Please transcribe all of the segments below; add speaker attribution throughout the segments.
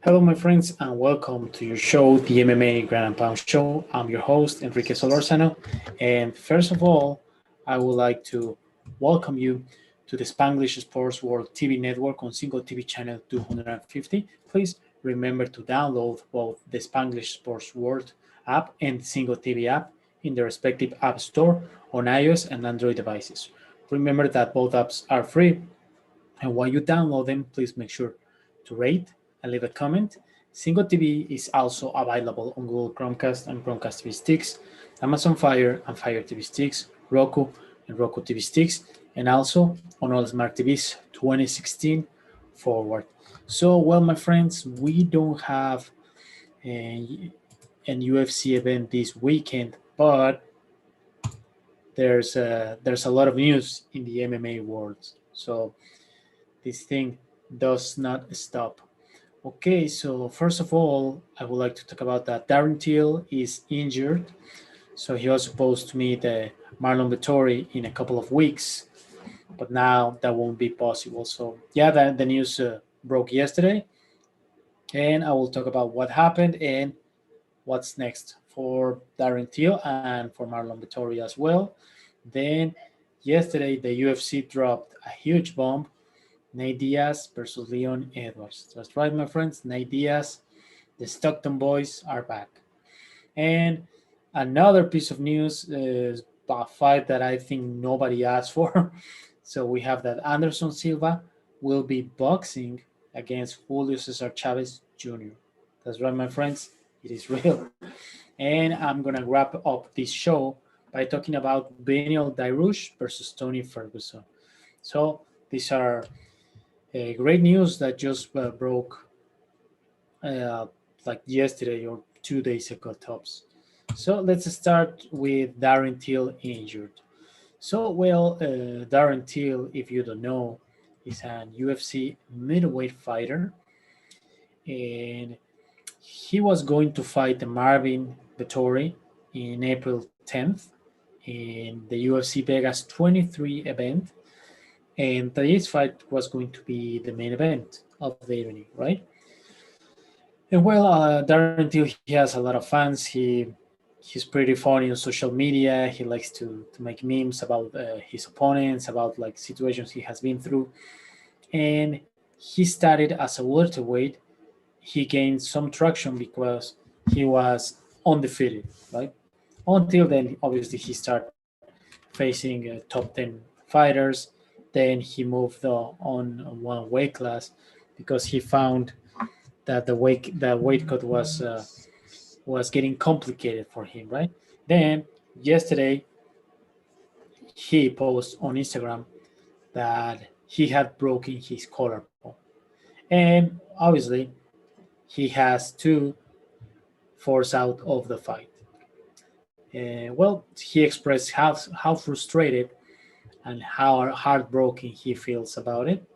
Speaker 1: Hello, my friends, and welcome to your show, the MMA Grand and Pound Show. I'm your host, Enrique Solorzano. And first of all, I would like to welcome you to the Spanglish Sports World TV network on Single TV channel 250. Please remember to download both the Spanglish Sports World app and Single TV app in the respective app store on iOS and Android devices. Remember that both apps are free, and while you download them, please make sure to rate and leave a comment. Single TV is also available on Google Chromecast and Chromecast TV sticks, Amazon Fire and Fire TV sticks, Roku and Roku TV sticks, and also on all smart TVs 2016 forward. So, well, my friends, we don't have an UFC event this weekend, but there's a lot of news in the MMA world. So this thing does not stop. Okay, so first of all, I would like to talk about that Darren Till is injured. So he was supposed to meet Marlon Vettori in a couple of weeks, but now that won't be possible. So yeah, the news broke yesterday, and I will talk about what happened and what's next for Darren Till and for Marlon Vettori as well. Then yesterday, the UFC dropped a huge bomb. Nate Diaz versus Leon Edwards. That's right, my friends. Nate Diaz, the Stockton boys are back. And another piece of news is a fight that I think nobody asked for. So we have that Anderson Silva will be boxing against Julio Cesar Chavez Jr. That's right, my friends. It is real. And I'm going to wrap up this show by talking about Beneil Dariush versus Tony Ferguson. So these are great news that just broke uh, like yesterday or 2 days ago tops. So let's start with Darren Till injured. So well, Darren Till, if you don't know, is an UFC middleweight fighter, and he was going to fight Marvin Vettori in April 10th in the UFC Vegas 23 event, and this fight was going to be the main event of the evening, right? And well, Darren Till, he has a lot of fans. He's pretty funny on social media. He likes to make memes about his opponents, about like situations he has been through. And he started as a welterweight. He gained some traction because he was undefeated, right? Until then, obviously, he started facing top 10 fighters. Then he moved on one weight class because he found that the weight cut was getting complicated for him, right? Then yesterday he posted on Instagram that he had broken his collarbone, and obviously he has to force out of the fight. Well, he expressed how frustrated and how heartbroken he feels about it.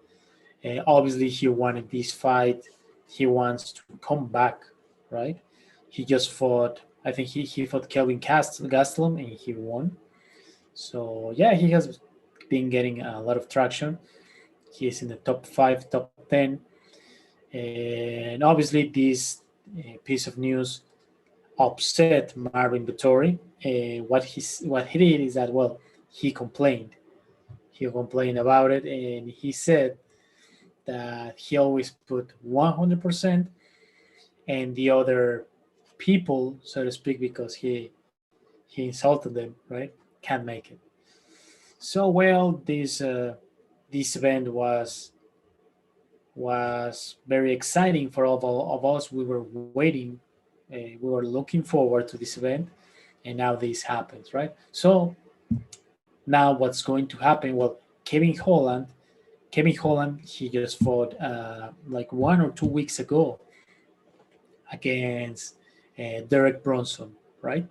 Speaker 1: Obviously, he wanted this fight. He wants to come back, right? He just fought. I think he fought Kelvin Gastelum and he won. So yeah, he has been getting a lot of traction. He is in the top five, top 10, and obviously this piece of news upset Marvin Vettori. What he did is that, well, he complained. He complained about it, and he said that he always put 100%, and the other people, so to speak, because he insulted them, right? Can't make it. So well, this event was very exciting for all of us. We were waiting, we were looking forward to this event, and now this happens, right? So now what's going to happen? Well, Kevin Holland, he just fought like 1 or 2 weeks ago against Derek Bronson, right?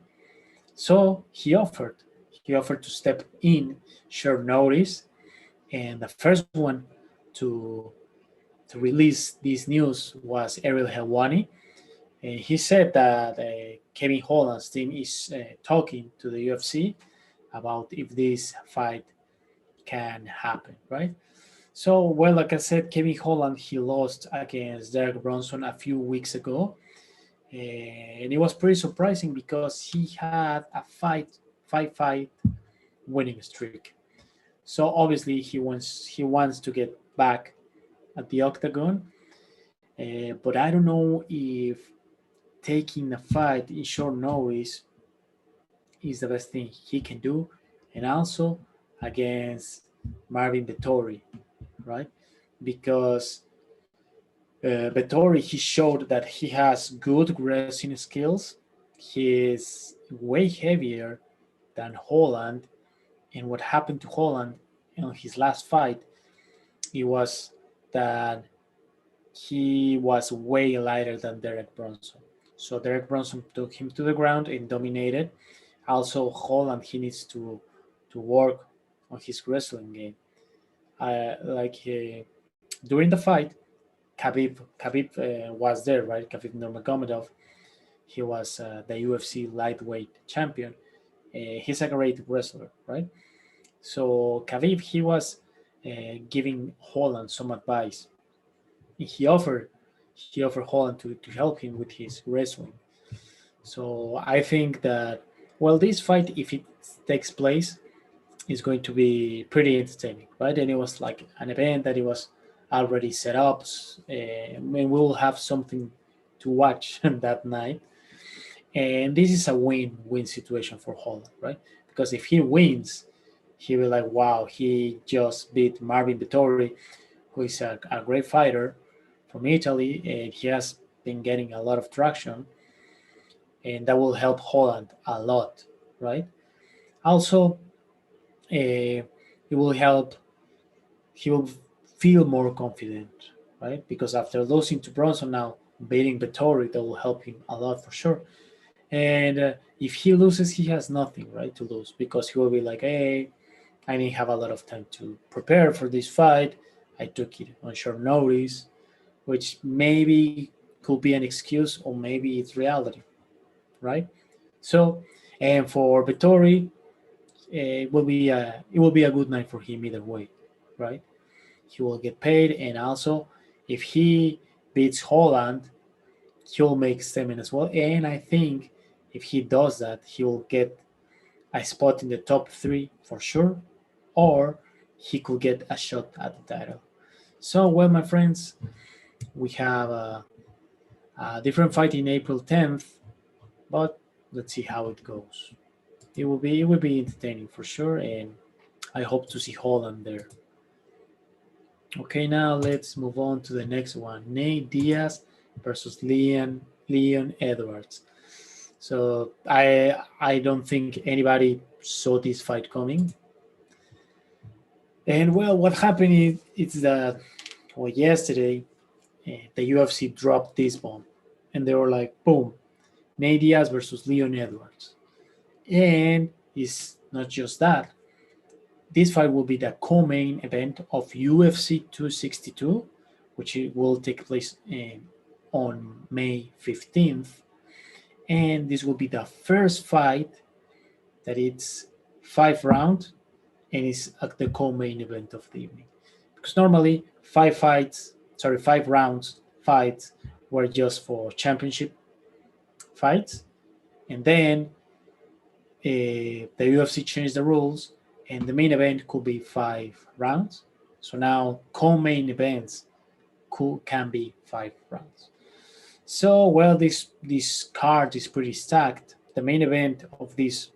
Speaker 1: So he offered to step in short notice, and the first one to to release this news was Ariel Helwani. And he said that Kevin Holland's team is talking to the UFC about if this fight can happen, right? So, well, like I said, Kevin Holland, he lost against Derek Bronson a few weeks ago. And it was pretty surprising because he had a five fight winning streak. So obviously he wants to get back at the octagon. But I don't know if taking a fight in short notice is the best thing he can do, and also against Marvin Vettori, right? Because Vettori, he showed that he has good wrestling skills. He is way heavier than Holland, and what happened to Holland in his last fight, it was that he was way lighter than Derek Bronson. So Derek Bronson took him to the ground and dominated. Also, Holland, he needs to work on his wrestling game. During the fight, Khabib was there, right? Khabib Nurmagomedov. He was the UFC lightweight champion. He's a great wrestler, right? So Khabib, he was giving Holland some advice. He offered Holland to help him with his wrestling. So I think that, well, this fight, if it takes place, is going to be pretty entertaining, right? And it was like an event that it was already set up. We will have something to watch that night. And this is a win-win situation for Holland, right? Because if he wins, he'll be like, wow, he just beat Marvin Vettori, who is a great fighter from Italy, and he has been getting a lot of traction, and that will help Holland a lot, right? Also, it will help. He will feel more confident, right? Because after losing to Bronson, now beating Vettori, that will help him a lot for sure. And if he loses, he has nothing, right, to lose because he will be like, hey, I didn't have a lot of time to prepare for this fight. I took it on short notice, which maybe could be an excuse or maybe it's reality, right? So, and for Vettori, it will be a good night for him either way, right? He will get paid, and also if he beats Holland, he'll make statement as well. And I think if he does that, he will get a spot in the top three for sure, or he could get a shot at the title. So, well, my friends, we have a different fight in April 10th, but let's see how it goes. It will be entertaining for sure, and I hope to see Holland there. Okay, now let's move on to the next one. Nate Diaz versus Leon Edwards. So I don't think anybody saw this fight coming. And well, what happened is that well, yesterday the UFC dropped this bomb, and they were like, boom, Nate Diaz versus Leon Edwards. And it's not just that. This fight will be the co-main event of UFC 262, which will take place on May 15th. And this will be the first fight that it's 5 rounds and is at the co-main event of the evening. Because normally 5 rounds fights were just for championship fights, and then the UFC changed the rules, and the main event could be 5 rounds. So now co-main events can be 5 rounds. So well, this card is pretty stacked. The main event of this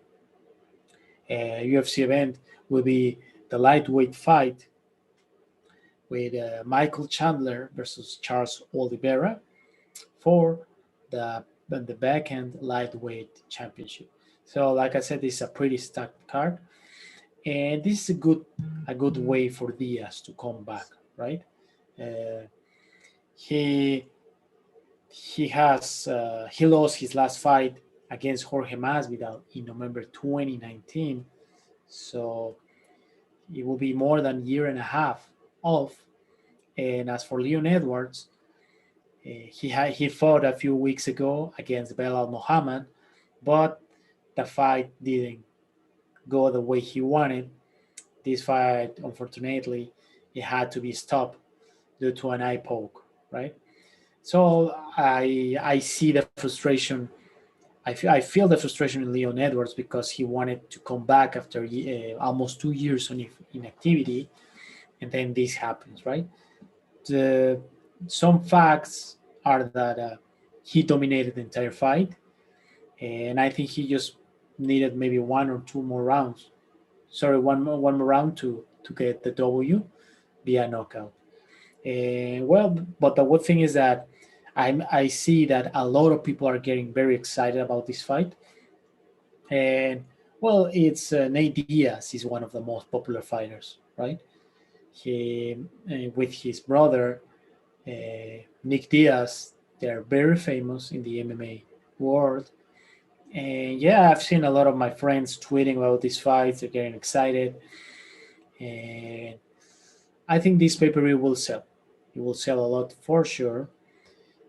Speaker 1: UFC event will be the lightweight fight with Michael Chandler versus Charles Oliveira for the backhand lightweight championship. So, like I said, this is a pretty stacked card, and this is a good way for Diaz to come back, right? Uh, he he lost his last fight against Jorge Masvidal in November 2019, so it will be more than a year and a half off. And as for Leon Edwards, he fought a few weeks ago against Belal Muhammad, but the fight didn't go the way he wanted. This fight, unfortunately, it had to be stopped due to an eye poke, right? So I see the frustration. I feel the frustration in Leon Edwards because he wanted to come back after almost 2 years on inactivity, and then this happens, right? The, some facts are that he dominated the entire fight, and I think he just needed maybe one or two more rounds. Sorry, one more round to get the W via knockout. Well, but the one thing is that I see that a lot of people are getting very excited about this fight, and well, it's Nate Diaz is one of the most popular fighters, right? He with his brother Nick Diaz, they're very famous in the MMA world. And yeah, I've seen a lot of my friends tweeting about these fights. They're getting excited, and I think this pay per view will sell. It will sell a lot for sure.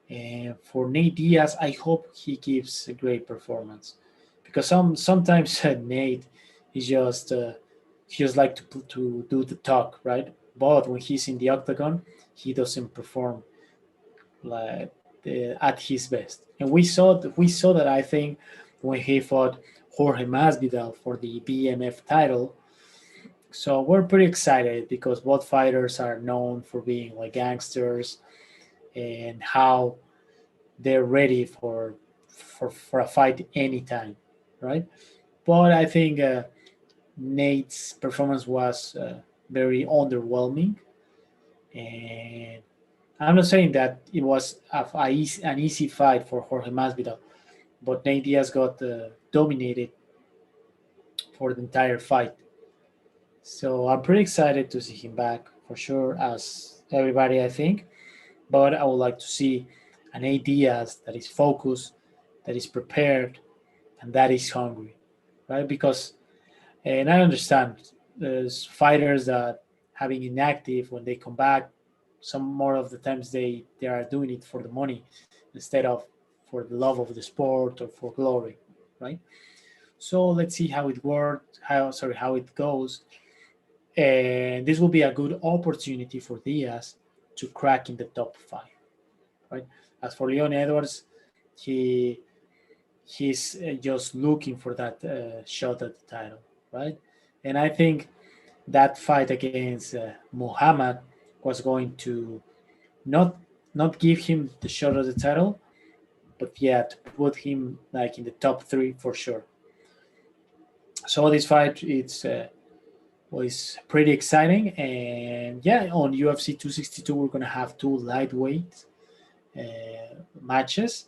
Speaker 1: And for Nate Diaz, I hope he gives a great performance because sometimes Nate is just he just like to do the talk, right? But when he's in the octagon, he doesn't perform like at his best. And we saw that I think when he fought Jorge Masvidal for the BMF title. So we're pretty excited because both fighters are known for being like gangsters and how they're ready for a fight anytime, right? But I think Nate's performance was very underwhelming, and I'm not saying that it was an easy fight for Jorge Masvidal, but Nate Diaz got dominated for the entire fight. So I'm pretty excited to see him back for sure, as everybody I think. But I would like to see an Nate Diaz that is focused, that is prepared, and that is hungry, right? Because and I understand there's fighters that having inactive when they come back, some more of the times they are doing it for the money instead of for the love of the sport or for glory, right? So let's see how it works, how it goes, and this will be a good opportunity for Diaz to crack in the top five, right? As for Leon Edwards, he he's just looking for that shot at the title, right? And I think that fight against Muhammad was going to not not give him the shot at the title, but yeah, to put him like in the top three for sure. So this fight it's was pretty exciting, and yeah, on UFC 262 we're gonna have two lightweight matches.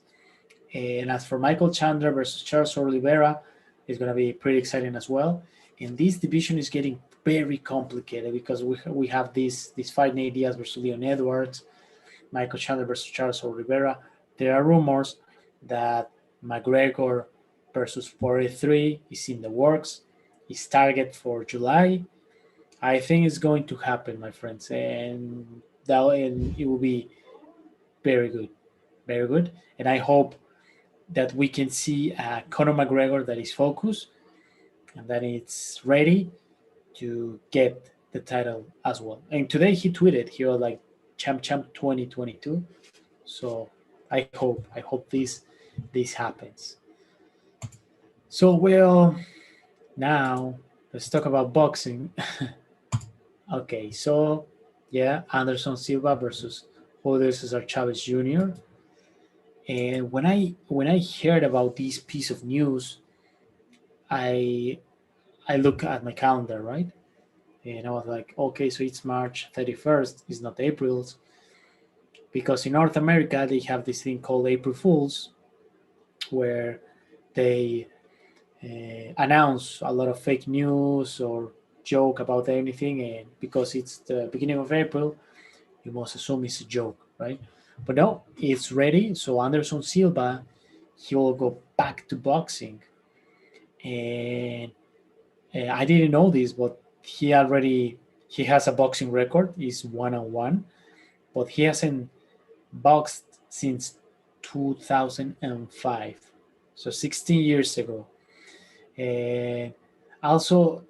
Speaker 1: And as for Michael Chandler versus Charles Oliveira, it's going to be pretty exciting as well. And this division is getting very complicated because we have these fight Nate Diaz versus Leon Edwards, Michael Chandler versus Charles Oliveira. There are rumors that McGregor versus 43 is in the works. Is target for July. I think it's going to happen, my friends, and it will be very good, very good. And I hope that we can see Conor McGregor that is focused and that it's ready to get the title as well. And today he tweeted, he was like champ 2022. So I hope this happens. So well, now let's talk about boxing. Okay, so yeah, Anderson Silva versus Julio Cesar Chavez Jr. And when I heard about this piece of news, I I look at my calendar, right? And I was like, okay, so it's March 31st, it's not April's, because in North America they have this thing called April Fools, where they announce a lot of fake news or joke about anything, and because it's the beginning of April, you must assume it's a joke, right? But no, it's ready. So Anderson Silva, he will go back to boxing, and I didn't know this, but he has a boxing record. He's 1-1, but he hasn't boxed since 2005, so 16 years ago. And also,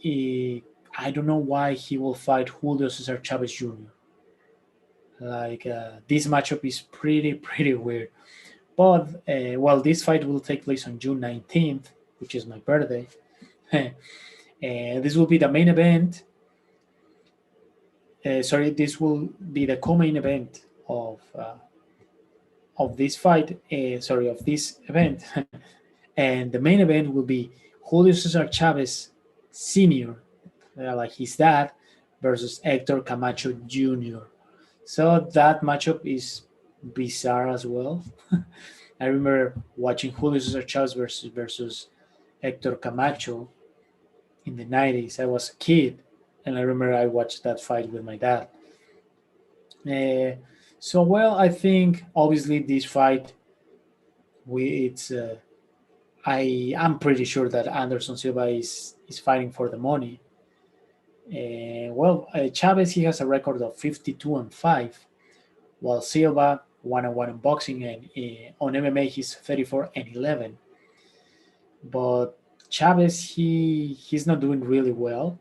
Speaker 1: I don't know why he will fight Julio Cesar Chavez Jr. Like this matchup is pretty weird. But well, this fight will take place on June 19th, which is my birthday. This will be the main event. Sorry, this will be the co-main event of this fight. Sorry, of this event, and the main event will be Julio Cesar Chavez Senior, like his dad, versus Hector Camacho Jr. So that matchup is bizarre as well. I remember watching Julio Cesar Chavez versus Hector Camacho in the 90s. I was a kid, and I remember I watched that fight with my dad. Uh, so, well, I think obviously this fight, it's I am pretty sure that Anderson Silva is fighting for the money. Well, Chavez, he has a record of 52-5, while Silva 1-1 in boxing, and on MMA he's 34-11. But Chavez, he's not doing really well.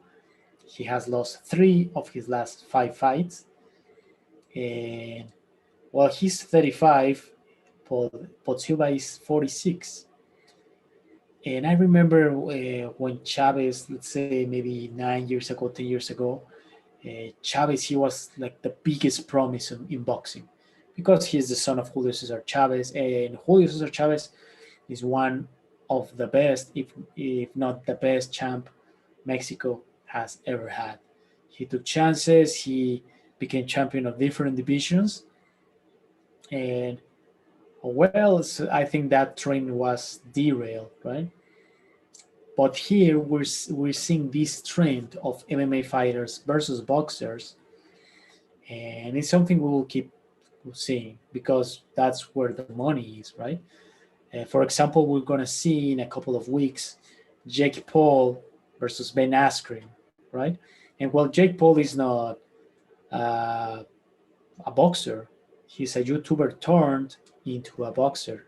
Speaker 1: He has lost 3 of his last 5 fights, and well, he's 35, but Silva is 46. And I remember when Chavez, let's say maybe 9 years ago, 10 years ago, Chavez, he was like the biggest promise in boxing because he's the son of Julio Cesar Chavez, and Julio Cesar Chavez is one of the best, if not the best champ Mexico has ever had. He took chances. He became champion of different divisions, and well, so I think that train was derailed, right? But here we're seeing this trend of MMA fighters versus boxers, and it's something we will keep seeing because that's where the money is, right? For example, we're gonna see in a couple of weeks Jake Paul versus Ben Askren, right? And while Jake Paul is not uh, a boxer, he's a YouTuber turned into a boxer.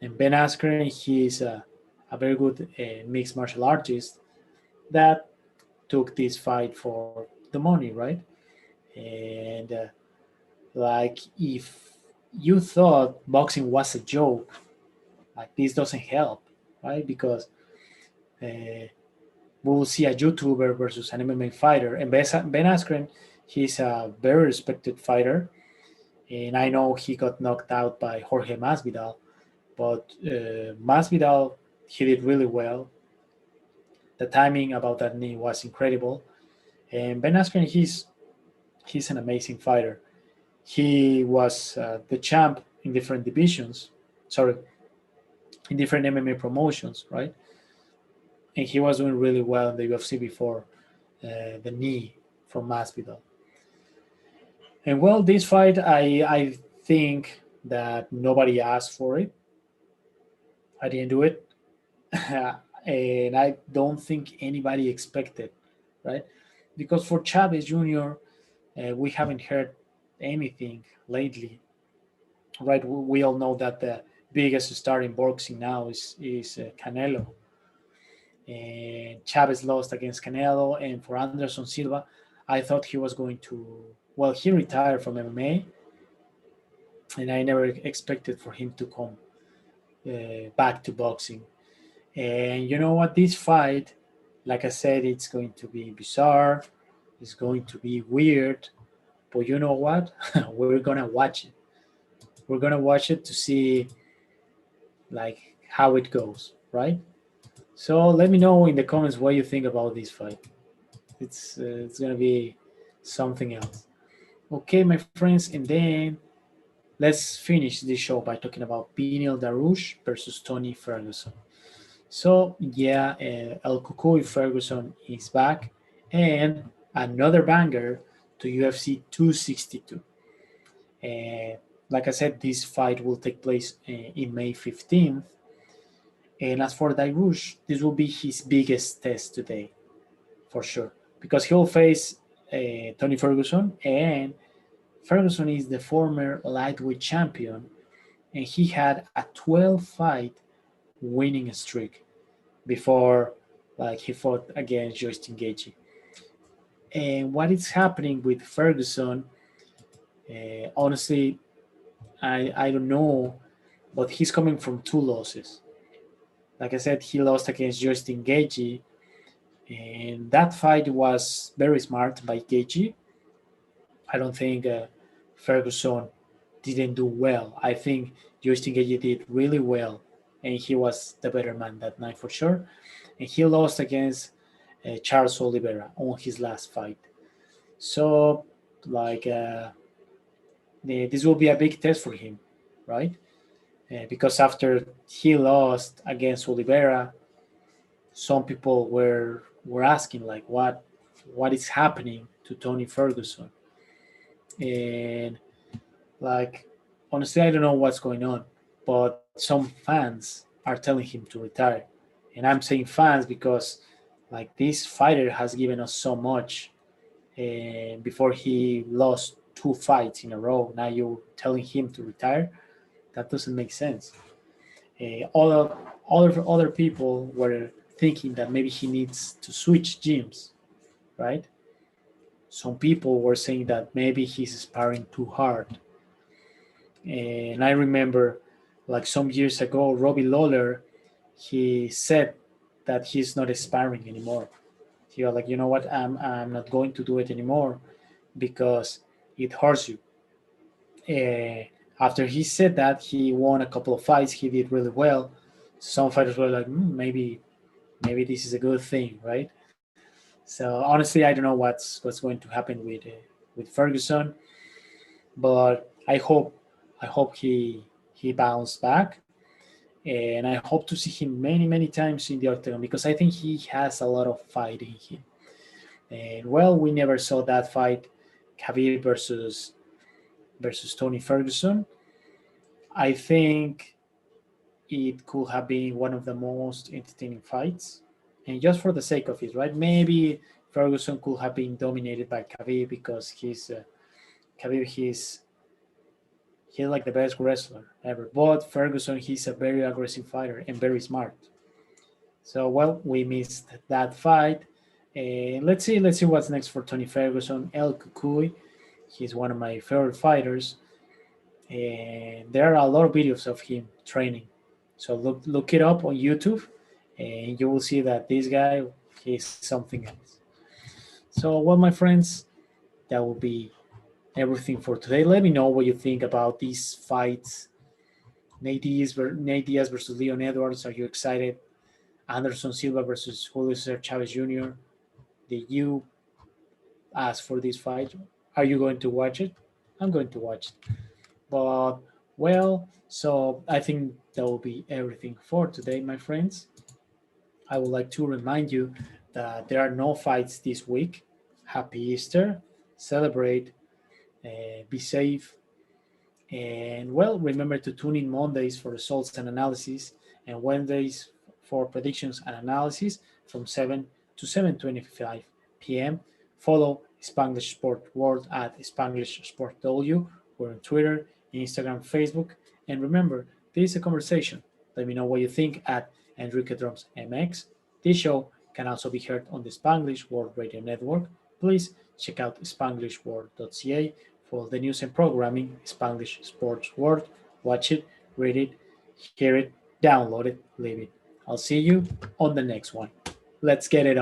Speaker 1: And Ben Askren, he's a very good mixed martial artist that took this fight for the money, right? And like if you thought boxing was a joke, like this doesn't help, right? Because we will see a YouTuber versus an MMA fighter, and Ben Askren, he's a very respected fighter, and I know he got knocked out by Jorge Masvidal, but Masvidal, he did really well. The timing about that knee was incredible, and Ben Askren, he's an amazing fighter. He was the champ in different divisions. Sorry, in different MMA promotions, right? And he was doing really well in the UFC before the knee from Masvidal. And well, this fight, I think that nobody asked for it. I didn't do it, and I don't think anybody expected, right? Because for Chavez Jr., we haven't heard anything lately, right? We all know that the biggest star in boxing now is Canelo, and Chavez lost against Canelo. And for Anderson Silva, I thought he was going to. Well, he retired from MMA, and I never expected for him to come back to boxing. And you know what? This fight, like I said, it's going to be bizarre. It's going to be weird. But you know what? We're gonna watch it. We're gonna watch it to see like how it goes, right? So let me know in the comments what you think about this fight. It's gonna be something else. Okay, my friends, and then let's finish this show by talking about Peniel Darush versus Tony Ferguson. So yeah, El Cucuy Ferguson is back, and another banger to UFC 262. And like I said, this fight will take place in May 15th. And as for Darush, this will be his biggest test today, for sure, because he'll face Tony Ferguson, and Ferguson is the former lightweight champion, and he had a 12 fight winning streak before like he fought against Justin Gaethje. And what is happening with Ferguson, honestly, I don't know, but he's coming from two losses. Like I said, he lost against Justin Gaethje, and that fight was very smart by Gaethje. I don't think Ferguson didn't do well. I think Justin Gaethje did really well, and he was the better man that night for sure. And he lost against Charles Oliveira on his last fight. So, like, this will be a big test for him, right? Because after he lost against Oliveira, some people were asking like, what is happening to Tony Ferguson? And like, honestly, I don't know what's going on, but some fans are telling him to retire. And I'm saying fans because like this fighter has given us so much. And before he lost two fights in a row, now you're telling him to retire. That doesn't make sense. Other people were thinking that maybe he needs to switch gyms, right? Some people were saying that maybe he's sparring too hard. And I remember, like some years ago, Robbie Lawler, he said that he's not sparring anymore. He was like, you know what, I'm not going to do it anymore because it hurts you. Uh, After he said that, he won a couple of fights. He did really well. Some fighters were like, maybe this is a good thing, right? So honestly, I don't know what's going to happen with Ferguson, but I hope he bounced back, and I hope to see him many times in the octagon because I think he has a lot of fight in him. And well, we never saw that fight, Khabib versus Tony Ferguson. I think it could have been one of the most entertaining fights. And just for the sake of it, right? Maybe Ferguson could have been dominated by Khabib because Khabib he's like the best wrestler ever. But Ferguson, he's a very aggressive fighter and very smart. So well, we missed that fight. And let's see what's next for Tony Ferguson. El Kukui, he's one of my favorite fighters, and there are a lot of videos of him training. So look it up on YouTube, and you will see that this guy is something else. So well, my friends, that will be everything for today. Let me know what you think about these fights. Nate Diaz versus Leon Edwards. Are you excited? Anderson Silva versus Julio Cesar Chavez Jr. Did you ask for this fight? Are you going to watch it? I'm going to watch it. But well, so I think that will be everything for today, my friends. I would like to remind you that there are no fights this week. Happy Easter. Celebrate. Be safe. And well, remember to tune in Mondays for results and analysis, and Wednesdays for predictions and analysis from 7 to 7:25 p.m. Follow Spanglish Sport World at Spanglish Sport W. We're on Twitter, Instagram, Facebook. And remember, this is a conversation. Let me know what you think at Enrique Drums MX. This show can also be heard on the Spanglish World Radio Network. Please check out spanglishworld.ca for the news and programming, Spanglish Sports World. Watch it, read it, hear it, download it, leave it. I'll see you on the next one. Let's get it on.